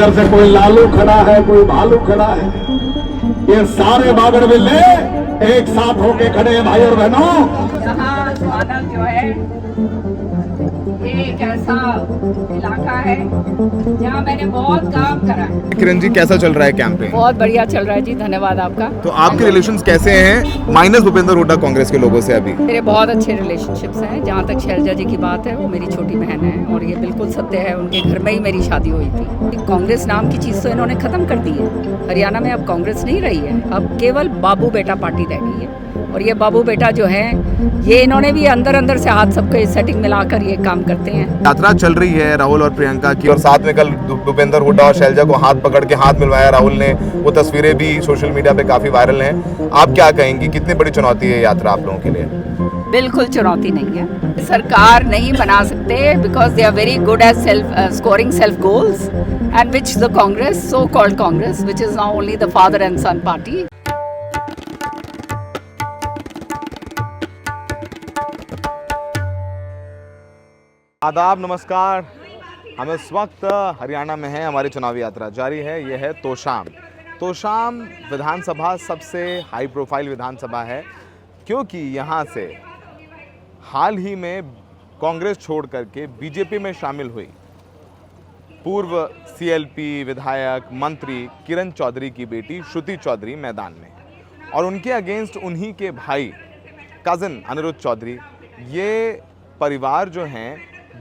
इधर से कोई लालू खड़ा है, कोई भालू खड़ा है, ये सारे बागड़ बिल्ले एक साथ होके खड़े हैं भाई और बहनों। यहाँ स्वानंद जो है ये एक ऐसा इलाका है जहाँ मैंने बहुत काम करा है। किरण जी, कैसा चल रहा है कैंपेन? बहुत बढ़िया चल रहा है जी, धन्यवाद आपका। तो आपके रिलेशंस कैसे हैं माइनस भूपेंद्र हुड्डा कांग्रेस के लोगों से? अभी मेरे बहुत अच्छे रिलेशनशिप्स हैं। जहाँ तक शैलजा जी की बात है, वो मेरी छोटी बहन है और ये बिल्कुल सत्य है। उनके घर में ही मेरी शादी हुई थी। कांग्रेस नाम की चीज़ तो इन्होंने ख़त्म कर दी है। हरियाणा में अब कांग्रेस नहीं रही है, अब केवल बाबू बेटा पार्टी रह गई है। और ये बाबू बेटा जो है, ये इन्होंने भी अंदर अंदर से हाथ सबके सेटिंग मिलाकर ये काम करते हैं। यात्रा चल रही है राहुल और प्रियंका की, और साथ में कल भूपेंद्र हुड्डा और शैलजा को हाथ पकड़ के हाथ मिलवाया राहुल ने। वो तस्वीरें भी सोशल मीडिया पे काफी वायरल हैं। आप क्या कहेंगी, कितनी बड़ी चुनौती है यात्रा आप लोगों के लिए? बिल्कुल चुनौती नहीं है। सरकार नहीं बना सकते because they are very good at scoring self goals and which the Congress, so called Congress, which is now only the father and son party. आदाब, नमस्कार। हम इस वक्त हरियाणा में हैं, हमारी चुनावी यात्रा जारी है। यह है तोशाम। तोशाम विधानसभा सबसे हाई प्रोफाइल विधानसभा है, क्योंकि यहाँ से हाल ही में कांग्रेस छोड़ करके बीजेपी में शामिल हुई पूर्व सीएलपी विधायक मंत्री किरण चौधरी की बेटी श्रुति चौधरी मैदान में, और उनके अगेंस्ट उन्हीं के भाई कज़न अनिरुद्ध चौधरी। ये परिवार जो हैं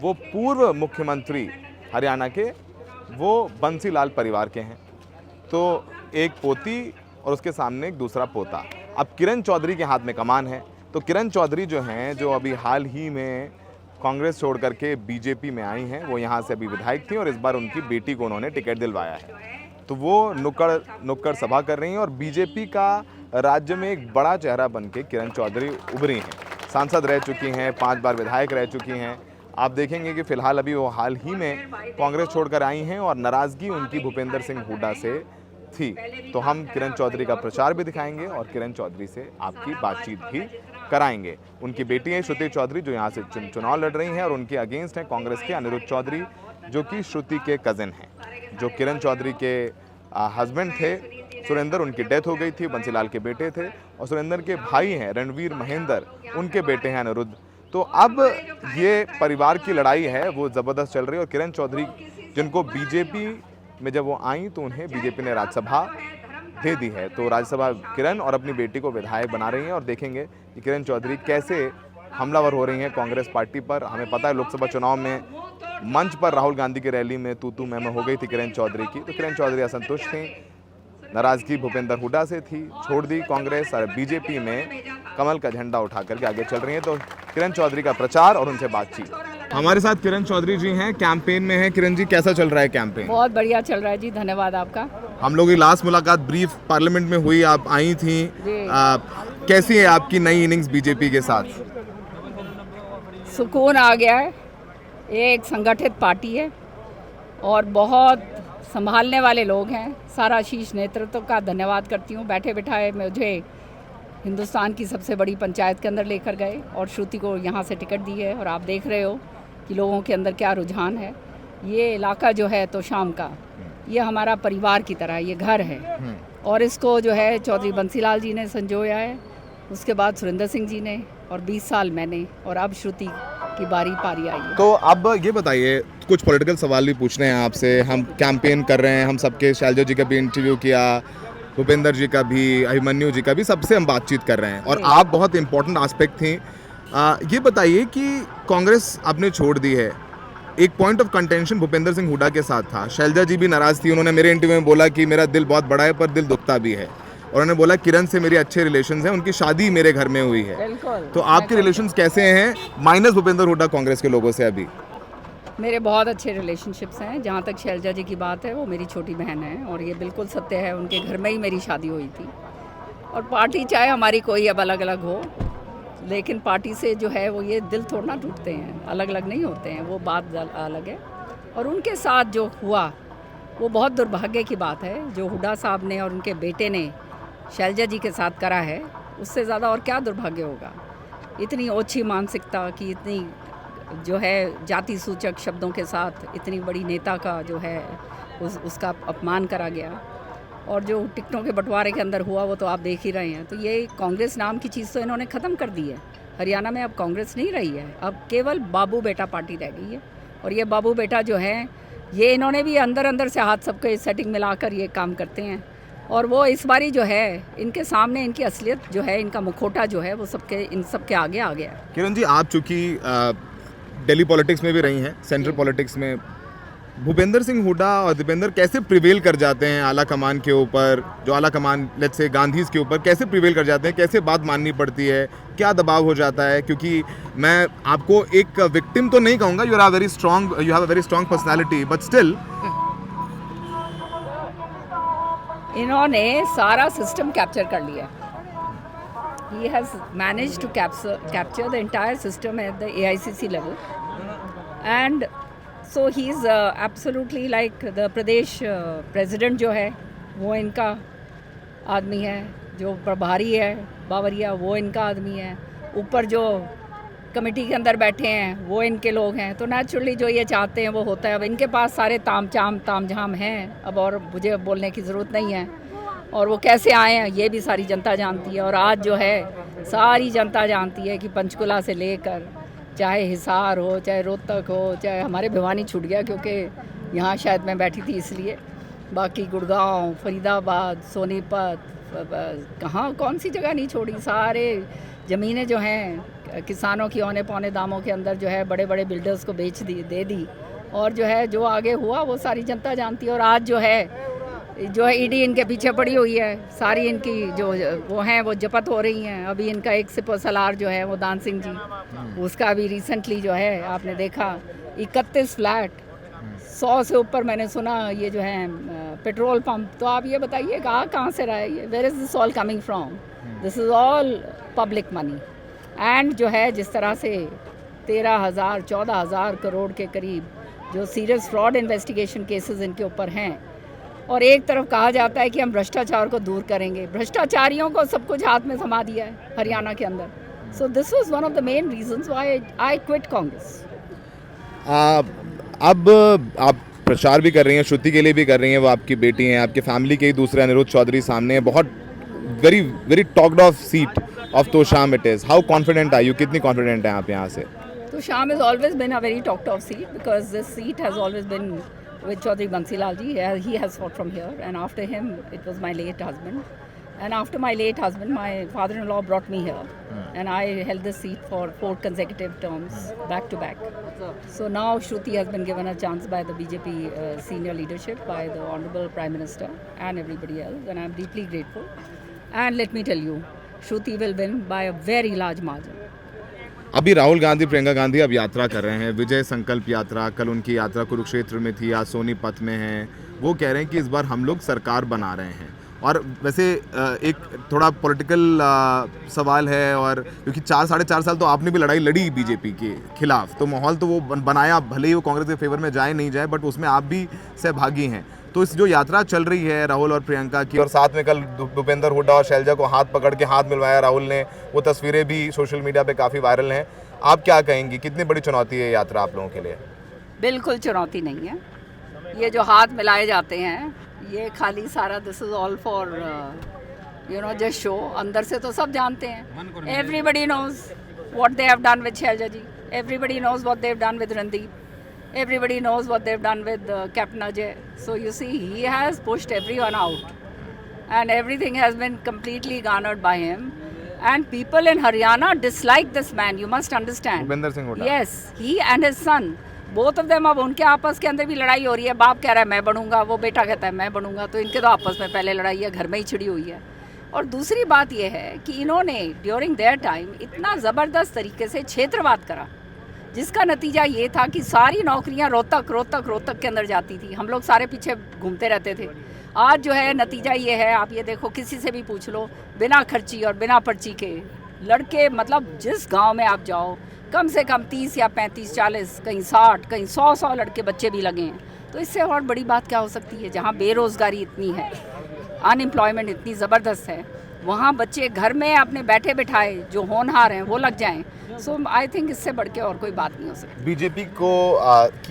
वो पूर्व मुख्यमंत्री हरियाणा के वो बंसीलाल परिवार के हैं। तो एक पोती और उसके सामने एक दूसरा पोता। अब किरण चौधरी के हाथ में कमान है। तो किरण चौधरी जो हैं, जो अभी हाल ही में कांग्रेस छोड़ करके बीजेपी में आई हैं, वो यहाँ से अभी विधायक थी और इस बार उनकी बेटी को उन्होंने टिकट दिलवाया है। तो वो नुक्कड़ सभा कर रही हैं और बीजेपी का राज्य में एक बड़ा चेहरा बन के किरण चौधरी उभरी हैं। सांसद रह चुकी हैं, 5 बार विधायक रह चुकी हैं। आप देखेंगे कि फिलहाल अभी वो हाल ही में कांग्रेस छोड़कर आई हैं और नाराज़गी उनकी भूपेंद्र सिंह हुड्डा से थी। तो हम किरण चौधरी का प्रचार भी दिखाएंगे और किरण चौधरी से आपकी बातचीत भी कराएंगे। उनकी बेटी है श्रुति चौधरी, जो यहाँ से चुनाव लड़ रही हैं, और उनके अगेंस्ट हैं कांग्रेस के अनिरुद्ध चौधरी, जो कि श्रुति के कज़न हैं। जो किरण चौधरी के हस्बैंड थे सुरेंद्र, उनकी डेथ हो गई थी, बंसीलाल के बेटे थे, और सुरेंद्र के भाई हैं रणवीर महेंद्र, उनके बेटे हैं अनिरुद्ध। तो अब ये परिवार की लड़ाई है वो ज़बरदस्त चल रही है। और किरण चौधरी, जिनको बीजेपी में जब वो आई तो उन्हें बीजेपी ने राज्यसभा दे दी है, तो राज्यसभा किरण और अपनी बेटी को विधायक बना रही हैं। और देखेंगे कि किरण चौधरी कैसे हमलावर हो रही हैं कांग्रेस पार्टी पर। हमें पता है लोकसभा चुनाव में मंच पर राहुल गांधी की रैली में तू मैं हो गई थी किरण चौधरी की। तो किरण चौधरी असंतुष्ट थी, नाराजगी भूपेंद्र हुड्डा से थी, छोड़ दी कांग्रेस और बीजेपी में कमल का झंडा उठा करके आगे चल रही हैं। तो किरण चौधरी का प्रचार और उनसे बातचीत। हमारे साथ किरण चौधरी जी हैं, कैंपेन में हैं। किरण जी, कैसा चल रहा है कैंपेन? बहुत बढ़िया चल रहा है जी, धन्यवाद आपका। हम लोग की लास्ट मुलाकात ब्रीफ पार्लियामेंट में हुई, आप आई थी। कैसी है आपकी नई इनिंग्स बीजेपी के साथ? सुकून आ गया है। ये एक संगठित पार्टी है और बहुत संभालने वाले लोग हैं। सारा शीर्ष नेतृत्व का धन्यवाद करती हूँ। बैठे बिठाए मुझे हिंदुस्तान की सबसे बड़ी पंचायत के अंदर लेकर गए और श्रुति को यहाँ से टिकट दी है। और आप देख रहे हो कि लोगों के अंदर क्या रुझान है। ये इलाका जो है तोशाम का, ये हमारा परिवार की तरह ये घर है, और इसको जो है चौधरी बंसीलाल जी ने संजोया है, उसके बाद सुरेंद्र सिंह जी ने, और 20 साल मैंने, और अब श्रुति की पारी आई है। तो अब ये बताइए, कुछ पॉलिटिकल सवाल भी पूछने हैं आपसे। हम कैंपेन कर रहे हैं, हम सबके शैलजा जी का भी इंटरव्यू किया, भूपेंद्र जी का भी, अभिमन्यु जी का भी, सबसे हम बातचीत कर रहे हैं। और आप बहुत इंपॉर्टेंट एस्पेक्ट थी। ये बताइए कि कांग्रेस आपने छोड़ दी है, एक point of contention Bhupendra Singh Hooda के साथ था। शैलजा जी भी नाराज थी, उन्होंने मेरे इंटरव्यू में बोला कि मेरा दिल बहुत बड़ा है पर दिल दुखता भी है, और उन्होंने बोला किरण से मेरे अच्छे रिलेशंस हैं, उनकी शादी मेरे घर में हुई है। तो आपके रिलेशंस कैसे हैं माइनस भूपेंद्र हुड्डा कांग्रेस के लोगों से? अभी मेरे बहुत अच्छे रिलेशनशिप्स हैं। जहाँ तक शैलजा जी की बात है, वो मेरी छोटी बहन है और ये बिल्कुल सत्य है। उनके घर में ही मेरी शादी हुई थी। और पार्टी चाहे हमारी कोई अब अलग अलग हो, लेकिन पार्टी से जो है वो ये दिल थोड़ा ना टूटते हैं, अलग अलग नहीं होते हैं, वो बात अलग है। और उनके साथ जो हुआ वो बहुत दुर्भाग्य की बात है। जो हुड्डा साहब ने और उनके बेटे ने शैलजा जी के साथ करा है, उससे ज़्यादा और क्या दुर्भाग्य होगा। इतनी ओछी मानसिकता की, इतनी जो है जाति सूचक शब्दों के साथ इतनी बड़ी नेता का जो है उसका अपमान करा गया, और जो टिकटों के बंटवारे के अंदर हुआ वो तो आप देख ही रहे हैं। तो ये कांग्रेस नाम की चीज़ तो इन्होंने ख़त्म कर दी है। हरियाणा में अब कांग्रेस नहीं रही है, अब केवल बाबू बेटा पार्टी रह गई है। और ये बाबू बेटा जो है, ये इन्होंने भी अंदर अंदर से हाथ सबके सेटिंग मिलाकर ये काम करते हैं। और वो इस बारी जो है, इनके सामने इनकी असलियत जो है, इनका मुखौटा जो है, वो इन सबके आगे आ गया है। किरण जी, आप चूँकि दिल्ली पॉलिटिक्स में भी रही हैं, सेंट्रल पॉलिटिक्स में, भूपेंद्र सिंह हुड्डा और दीपेंद्र कैसे प्रिवेल कर जाते हैं आला कमान के ऊपर, जो आला कमान लेट्स से गांधीज के ऊपर कैसे प्रिवेल कर जाते हैं, कैसे बात माननी पड़ती है, क्या दबाव हो जाता है? क्योंकि मैं आपको एक विक्टिम तो नहीं कहूँगा, you have a very strong personality, but still इन्होंने सारा सिस्टम कैप्चर कर लिया। He has managed to capture the entire system at the AICC level, and so he is absolutely like the Pradesh president जो है वो इनका आदमी है, जो प्रभारी है बावरिया वो इनका आदमी है, ऊपर जो कमेटी के अंदर बैठे हैं वो इनके लोग हैं। तो नेचुरली जो ये चाहते हैं वो होता है। अब इनके पास सारे तामझाम हैं, अब और मुझे बोलने की ज़रूरत नहीं है। और वो कैसे आए हैं ये भी सारी जनता जानती है। और आज जो है सारी जनता जानती है कि पंचकुला से लेकर चाहे हिसार हो, चाहे रोहतक हो, चाहे हमारे भिवानी छूट गया क्योंकि यहाँ शायद मैं बैठी थी इसलिए, बाकी गुड़गांव, फरीदाबाद, सोनीपत, कहाँ कौन सी जगह नहीं छोड़ी। सारे ज़मीनें जो हैं किसानों की औने पौने दामों के अंदर जो है बड़े बड़े बिल्डर्स को दे दी। और जो है जो आगे हुआ वो सारी जनता जानती है। और आज जो है ईडी इनके पीछे पड़ी हुई है, सारी इनकी जो वो हैं वो जपत हो रही हैं। अभी इनका एक सिपो सलार जो है वो दान सिंह जी, उसका अभी रिसेंटली जो है आपने देखा 31 फ्लैट, 100 से ऊपर मैंने सुना ये जो है पेट्रोल पंप। तो आप ये बताइए कहाँ से रहा है ये? Where is this all coming from? This is all public money. And जो है जिस तरह से 13,000 14,000 करोड़ के करीब जो सीरियस फ्रॉड इन्वेस्टिगेशन केसेस इनके ऊपर हैं, और एक तरफ कहा जाता है कि हम भ्रष्टाचार को दूर करेंगे, भ्रष्टाचारियों को सब कुछ हाथ में थमा दिया है हरियाणा के अंदर। So this was one of the main reasons why I quit Congress. अब आप प्रचार भी कर रही हैं, श्रुति के लिए भी कर रही हैं, वो आपकी बेटी हैं, आपके फैमिली के ही दूसरे अनिरुद्ध चौधरी सामने हैं, बहुत very very talked of seat of Tosham it is. How confident are you, कितनी कॉन्फिडेंट हैं आप यहाँ से? Tosham has always been a very talked of seat because this seat has always been with Chaudhry Bansilal ji. He has fought from here, and after him it was my late husband, and after my late husband my father-in-law brought me here, and I held this seat for 4 consecutive terms back to back. So now Shruti has been given a chance by the BJP senior leadership, by the Honorable Prime Minister and everybody else, and I am deeply grateful. And let me tell you, Shruti will win by a very large margin. अभी राहुल गांधी, प्रियंका गांधी अब यात्रा कर रहे हैं, विजय संकल्प यात्रा। कल उनकी यात्रा कुरुक्षेत्र में थी, आज सोनीपत में है। वो कह रहे हैं कि इस बार हम लोग सरकार बना रहे हैं। और वैसे एक थोड़ा पॉलिटिकल सवाल है, और क्योंकि 4-4.5 साल तो आपने भी लड़ाई लड़ी बीजेपी के खिलाफ, तो माहौल तो वो बनाया, भले ही वो कांग्रेस के फेवर में जाए नहीं जाए, बट उसमें आप भी सहभागी हैं। तो इस जो यात्रा चल रही है राहुल और प्रियंका की, और साथ में कल भूपेंद्र हुड्डा और शैलजा को हाथ पकड़ के हाथ मिलवाया राहुल ने, वो तस्वीरें भी सोशल मीडिया पे काफ़ी वायरल हैं। आप क्या कहेंगी, कितनी बड़ी चुनौती है यात्रा आप लोगों के लिए? बिल्कुल चुनौती नहीं है। ये जो हाथ मिलाए जाते हैं ये खाली सारा this is all for just show. अंदर से तो सब जानते हैं, everybody knows what they have done with Shailja ji, everybody knows what they have done with Randeep, everybody knows what they've done with Captain Ajay. So you see, he has pushed everyone out, and everything has been completely garnered by him. And people in Haryana dislike this man. You must understand. Bhupendra Singh Hooda. Yes, he and his son, both of them. अब उनके आपस के अंदर भी लड़ाई हो रही है। बाप कह रहा है मैं बनूंगा, वो बेटा कहता है मैं बनूंगा। तो इनके तो आपस में पहले लड़ाई है, घर में ही छिड़ी हुई है। और दूसरी बात यह है कि इन्होंने ड्यूरिंग देयर टाइम इतना ज़बरदस्त तरीके से क्षेत्रवाद करा, जिसका नतीजा ये था कि सारी नौकरियां रोहतक के अंदर जाती थी। हम लोग सारे पीछे घूमते रहते थे। आज जो है नतीजा ये है, आप ये देखो, किसी से भी पूछ लो, बिना खर्ची और बिना पर्ची के लड़के, मतलब जिस गांव में आप जाओ कम से कम 30 या 35, 40, कहीं 60, कहीं 100 लड़के बच्चे भी लगे हैं। तो इससे और बड़ी बात क्या हो सकती है? जहाँ बेरोज़गारी इतनी है, अनएम्प्लॉयमेंट इतनी ज़बरदस्त है, वहाँ बच्चे घर में अपने बैठे बिठाए जो होनहार हैं वो लग जाएं। सो आई थिंक इससे बढ़ के और कोई बात नहीं हो सकती। बीजेपी को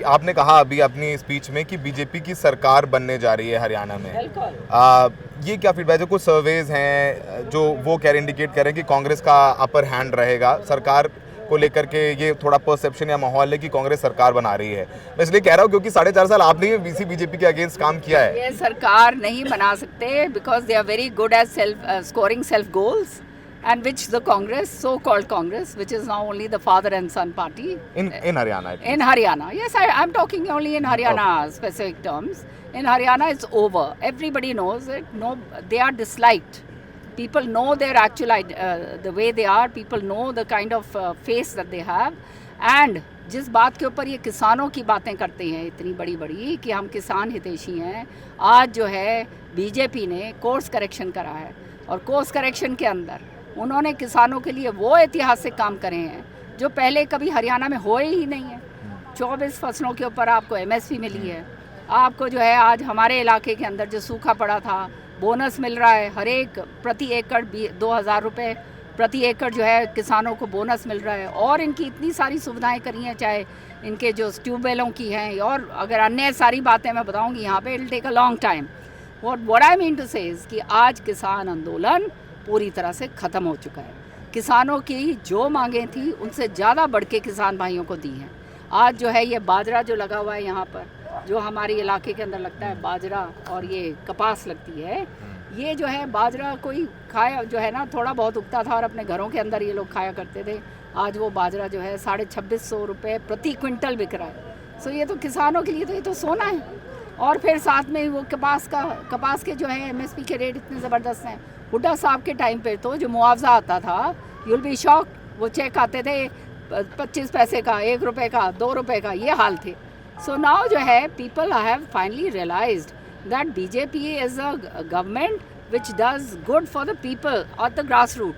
आपने कहा अभी अपनी स्पीच में कि बीजेपी की सरकार बनने जा रही है हरियाणा में। ये क्या फीडबैक है? कुछ सर्वेज हैं जो वो इंडिकेट कर रहे हैं कि कांग्रेस का अपर हैंड रहेगा सरकार को लेकर के। ये थोड़ा परसेप्शन या माहौल है कि कांग्रेस सरकार बना रही है। मैं इसलिए कह रहा हूँ क्योंकि 4.5 साल आपने बीजेपी के अगेंस्ट काम किया है। ये सरकार नहीं बना सकते because they are very good at scoring self goals and which the Congress, so-called Congress, which is now only the father and son party. In Haryana. In Haryana, yes, I'm talking only in Haryana specific terms. In Haryana, it's over. Everybody knows it. No, they are disliked. People know their actual the way they are. People know the kind of face that they have. And जिस बात के ऊपर ये किसानों की बातें करते हैं इतनी बड़ी बड़ी कि हम किसान हितैषी हैं, आज जो है बीजेपी ने कोर्स करेक्शन करा है और कोर्स करेक्शन के अंदर उन्होंने किसानों के लिए वो ऐतिहासिक काम करे हैं जो पहले कभी हरियाणा में हुए ही नहीं है। 24 फसलों के ऊपर आपको एमएसपी मिली है। आपको जो है आज हमारे इलाके के अंदर जो सूखा पड़ा था बोनस मिल रहा है। हर एक प्रति एकड़ 2000 रुपये प्रति एकड़ जो है किसानों को बोनस मिल रहा है। और इनकी इतनी सारी सुविधाएं करी हैं, चाहे इनके जो ट्यूबवेलों की हैं और अगर अन्य सारी बातें मैं बताऊँगी यहाँ पे, it will take a long time. What I mean to say is कि आज किसान आंदोलन पूरी तरह से ख़त्म हो चुका है। किसानों की जो मांगें थी उनसे ज़्यादा बढ़ के किसान भाइयों को दी हैं। आज जो है ये बाजरा जो लगा हुआ है यहाँ पर, जो हमारे इलाके के अंदर लगता है बाजरा और ये कपास लगती है, ये जो है बाजरा कोई खाया जो है ना थोड़ा बहुत उगता था और अपने घरों के अंदर ये लोग खाया करते थे। आज वो बाजरा जो है 2650 रुपये प्रति क्विंटल बिक रहा है। सो ये तो किसानों के लिए तो ये तो सोना है। और फिर साथ में वो कपास के जो है एमएसपी के रेट इतने ज़बरदस्त हैं। हुड्डा साहब के टाइम पे तो जो मुआवजा आता था, यू विल बी शॉक, वो चेक आते थे 25 पैसे का, 1 रुपये का, 2 रुपये का, ये हाल थे। सो नाउ जो है people have finally realised that BJP is a government which does good for the people और द ग्रास रूट।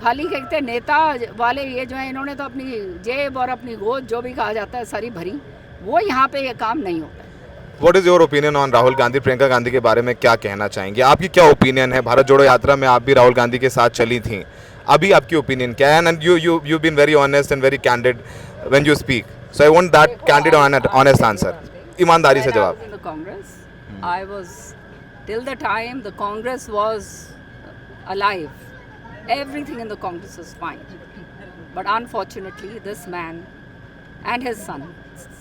खाली कहते हैं नेता वाले ये जो है इन्होंने तो अपनी जेब और अपनी गोद जो भी कहा जाता है सारी भरी, वो यहाँ पे ये काम नहीं होता है। What is your opinion on Rahul Gandhi? Priyanka Gandhi के बारे में क्या कहना चाहेंगे? आपकी क्या ओपिनियन है? भारत जोड़ो यात्रा में आप भी राहुल गांधी के साथ चली थी, अभी आपकी ओपिनियन क्या है? And you been very honest and very candid when you speak, so I want that candid honest answer, ईमानदारी से जवाब। In the Congress, I was till the time the Congress was alive, everything in the Congress was fine. But unfortunately, this man and his son,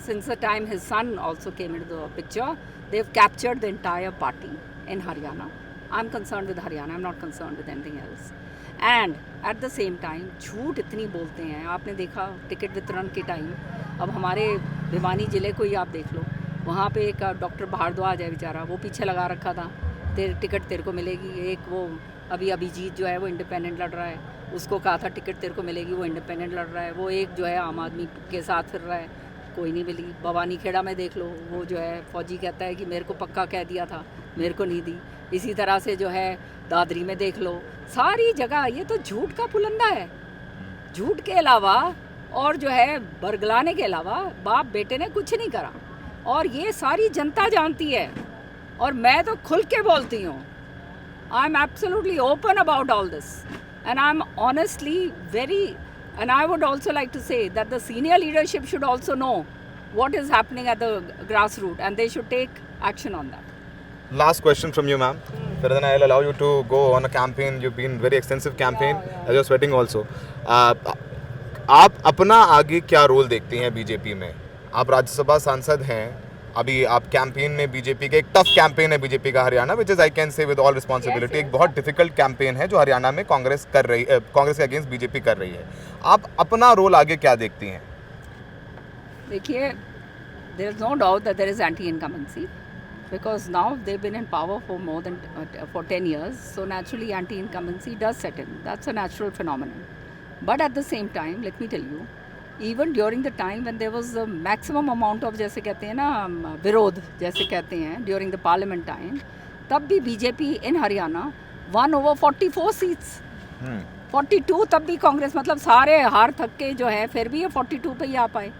since the time his son also came into the picture, they've captured the entire party in Haryana. I'm concerned with Haryana, I'm not concerned with anything else. And at the same time, झूठ इतनी बोलते हैं। आपने देखा ticket वितरण के time, अब हमारे भिवानी ज़िले को ही आप देख लो, वहाँ पे एक डॉक्टर भारद्वाज है बेचारा, वो पीछे लगा रखा था टिकट तेरे को मिलेगी। एक वो अभी अभिजीत जो है वो इंडिपेंडेंट लड़ रहा है, उसको कहा था टिकट तेरे को मिलेगी, वो इंडिपेंडेंट लड़ रहा है। वो एक जो है आम आदमी के साथ फिर रहा है, कोई नहीं मिली। भवानी खेड़ा में देख लो, वो जो है फौजी कहता है कि मेरे को पक्का कह दिया था, मेरे को नहीं दी। इसी तरह से जो है दादरी में देख लो, सारी जगह ये तो झूठ का पुलंदा है। झूठ के अलावा और जो है बरगलाने के अलावा बाप बेटे ने कुछ नहीं करा, और ये सारी जनता जानती है। और मैं तो खुल के बोलती हूँ, I am absolutely open about all this and I am honestly very, and I would also like to say that the senior leadership should also know what is happening at the grassroots and they should take action on that. Last question from you, ma'am. Then I'll allow you to go on a campaign. You've been very extensive campaign. As you're sweating also. आप अपना आगे क्या role देखती हैं BJP में? आप राज्यसभा सांसद हैं, अभी आप कैंपेन में बीजेपी के, एक टफ कैंपेन है बीजेपी का Haryana, which is I can say with all responsibility, एक बहुत डिफिकल्ट कैंपेन है जो हरियाणा में कांग्रेस कर रही है, कांग्रेस के अगेंस्ट बीजेपी कर रही है। आप अपना रोल आगे क्या देखती हैं? देखिए, there is no doubt that there is anti incumbency because now they've been in power for more than for 10 years, so naturally anti incumbency does set in. That's a natural phenomenon. But at the same time, let me tell you, even during the time when there was the maximum amount of, जैसे कहते हैं ना विरोध जैसे कहते हैं, during the parliament time, तब भी BJP in Haryana won over 44 seats, 42 तब भी कांग्रेस, मतलब सारे हार थक के जो है फिर भी ये 42 पे ही आ पाए।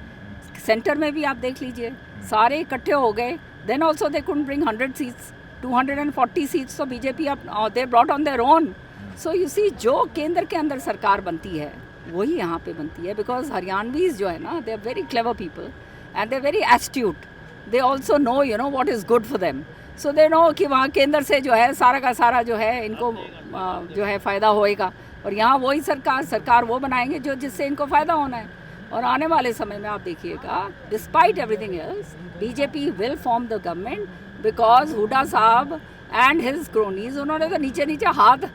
सेंटर में भी आप देख लीजिए, सारे इकट्ठे हो गए, then also they couldn't bring 100 seats, 240 seats, so BJP they brought on their own. So you see जो केंद्र के अंदर सरकार बनती है वही यहाँ पे बनती है, बिकॉज हरियाणवीज जो है ना, they are very clever people and they are very astute. They also know you know what is good for them. So they know कि वहाँ केंद्र से जो है सारा का सारा जो है इनको जो है फ़ायदा होएगा, और यहाँ वही सरकार वो बनाएंगे जो जिससे इनको फ़ायदा होना है. और आने वाले समय में आप देखिएगा, despite everything else, BJP will form the government, because Hooda साहब एंड हिज क्रोनीज, उन्होंने तो नीचे नीचे हाथ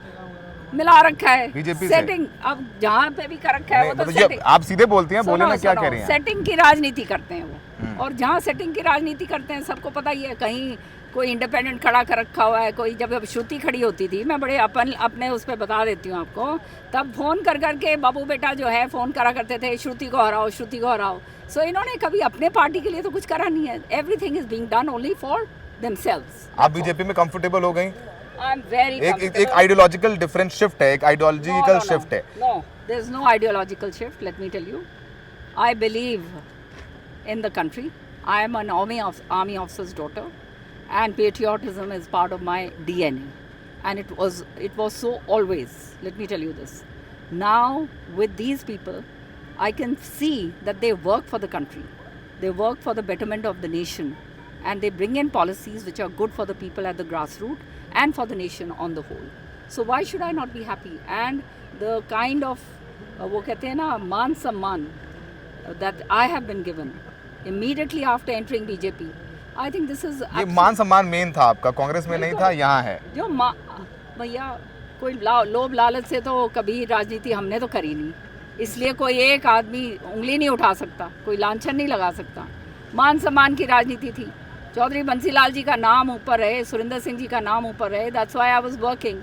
मिला रखा है. बीजेपी सेटिंग अब जहाँ पे भी कर रखा है वो तो सेटिंग. आप सीधे बोलती हैं, बोले ना क्या कह रही हैं. सेटिंग की राजनीति करते हैं वो, और जहाँ सेटिंग की राजनीति करते हैं सबको पता ही है. कहीं कोई इंडिपेंडेंट खड़ा कर रखा हुआ है, कोई जब श्रुति खड़ी होती थी, मैं बड़े अपने उस पर बता देती हूँ आपको, तब फ़ोन कर करके बाबू बेटा जो है फ़ोन करा करते थे, श्रुति को हराओ, श्रुति को हराओ. सो इन्होंने कभी अपने पार्टी के लिए तो कुछ करा नहीं है. Everything is being done only for themselves. आप बीजेपी में कंफर्टेबल हो गई? आई एम वेरी एक आइडियोलॉजिकल डिफरेंट शिफ्ट है, एक आइडियोलॉजिकल शिफ्ट है. No, there's no ideological shift. Let me tell you, I believe in the country. I am an army officer's daughter, and patriotism is part of my DNA, and it was so always. Let me tell you this. Now with these people, I can see that they work for the country. They work for the betterment of the nation, and they bring in policies which are good for the people at the grassroots and for the nation on the whole. So why should I not be happy? And the kind of वो कहते हैं ना मान सम्मान that I have been given immediately after entering BJP, I think this is ये मान सम्मान main था आपका, कांग्रेस में नहीं था, यहाँ है. जो भैया कोई लोभ लालच से तो कभी राजनीति हमने तो करी नहीं, इसलिए कोई एक आदमी उंगली नहीं उठा सकता, कोई लांछन नहीं लगा सकता. मान सम्मान की राजनीति थी. चौधरी बंसीलाल जी का नाम ऊपर रहे, सुरेंद्र सिंह जी का नाम ऊपर रहे. That's why I was working.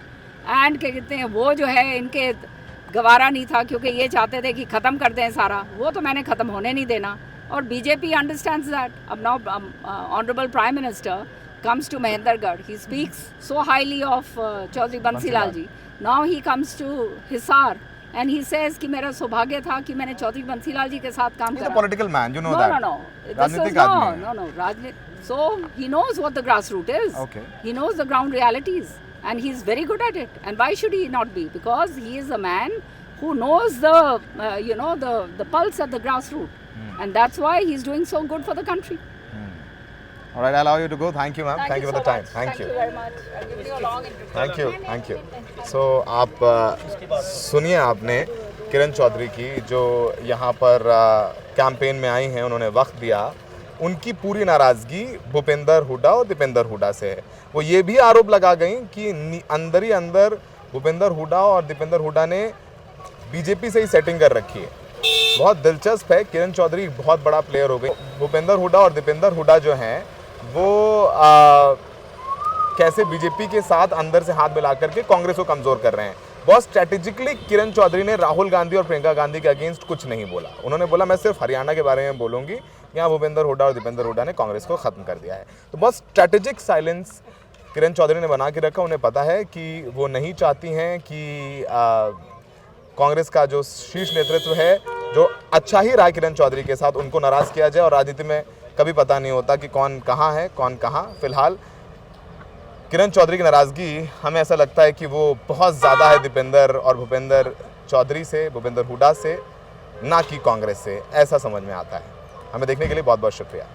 And क्या कहते हैं, वो जो है इनके गवारा नहीं था, क्योंकि ये चाहते थे कि ख़त्म कर दें सारा. वो तो मैंने ख़त्म होने नहीं देना. और बीजेपी अंडरस्टैंड्स दैट. अब now honourable prime minister comes to Mahendragarh. He speaks so highly of Chaudhary Bansilal ji. Now he comes to Hisar and he says कि मेरा सौभाग्य था कि मैंने चौधरी बंसीलाल जी के साथ काम करा. Political man, you know that. No. राजनीतिक आदमी. No. राजनीतिक. So he knows what the grassroots is. Okay. He knows the ground realities, and he's very good at it. And why should he not be? Because he is a man who knows the pulse at the grassroots, and that's why he's doing so good for the country. All right, I'll allow you to go. Thank you, ma'am. Thank you for the time. Thank you very much. I'll give you a long introduction. Thank you. So आप सुनिए आपने किरण चौधरी की, जो यहाँ पर campaign में आई हैं, उन्होंने वक्त दिया. उनकी पूरी नाराज़गी भूपेंद्र हुड्डा और दीपेंद्र हुड्डा से है. वो ये भी आरोप लगा गई कि अंदर ही अंदर भूपेंद्र हुड्डा और दीपेंद्र हुड्डा ने बीजेपी से ही सेटिंग कर रखी है. बहुत दिलचस्प है, किरण चौधरी बहुत बड़ा प्लेयर हो गई. भूपेंद्र हुड्डा और दीपेंद्र हुड्डा जो हैं वो कैसे बीजेपी के साथ अंदर से हाथ मिला करके कांग्रेस को कमज़ोर कर रहे हैं. बहुत स्ट्रैटेजिकली किरण चौधरी ने राहुल गांधी और प्रियंका गांधी के अगेंस्ट कुछ नहीं बोला. उन्होंने बोला मैं सिर्फ हरियाणा के बारे में बोलूँगी, यहाँ भूपेंद्र हुड्डा और दीपेंद्र हुड्डा ने कांग्रेस को ख़त्म कर दिया है. तो बहुत स्ट्रैटेजिक साइलेंस किरण चौधरी ने बना के रखा. उन्हें पता है कि वो नहीं चाहती हैं कि कांग्रेस का जो शीर्ष नेतृत्व है, जो अच्छा ही रहा किरण चौधरी के साथ, उनको नाराज़ किया जाए. और राजनीति में कभी पता नहीं होता कि कौन कहाँ है, कौन कहाँ. फिलहाल किरण चौधरी की नाराज़गी हमें ऐसा लगता है कि वो बहुत ज़्यादा है दीपेंद्र और भूपेंद्र चौधरी से, भूपेंद्र हुड्डा से, ना कि कांग्रेस से. ऐसा समझ में आता है. हमें देखने के लिए बहुत बहुत शुक्रिया.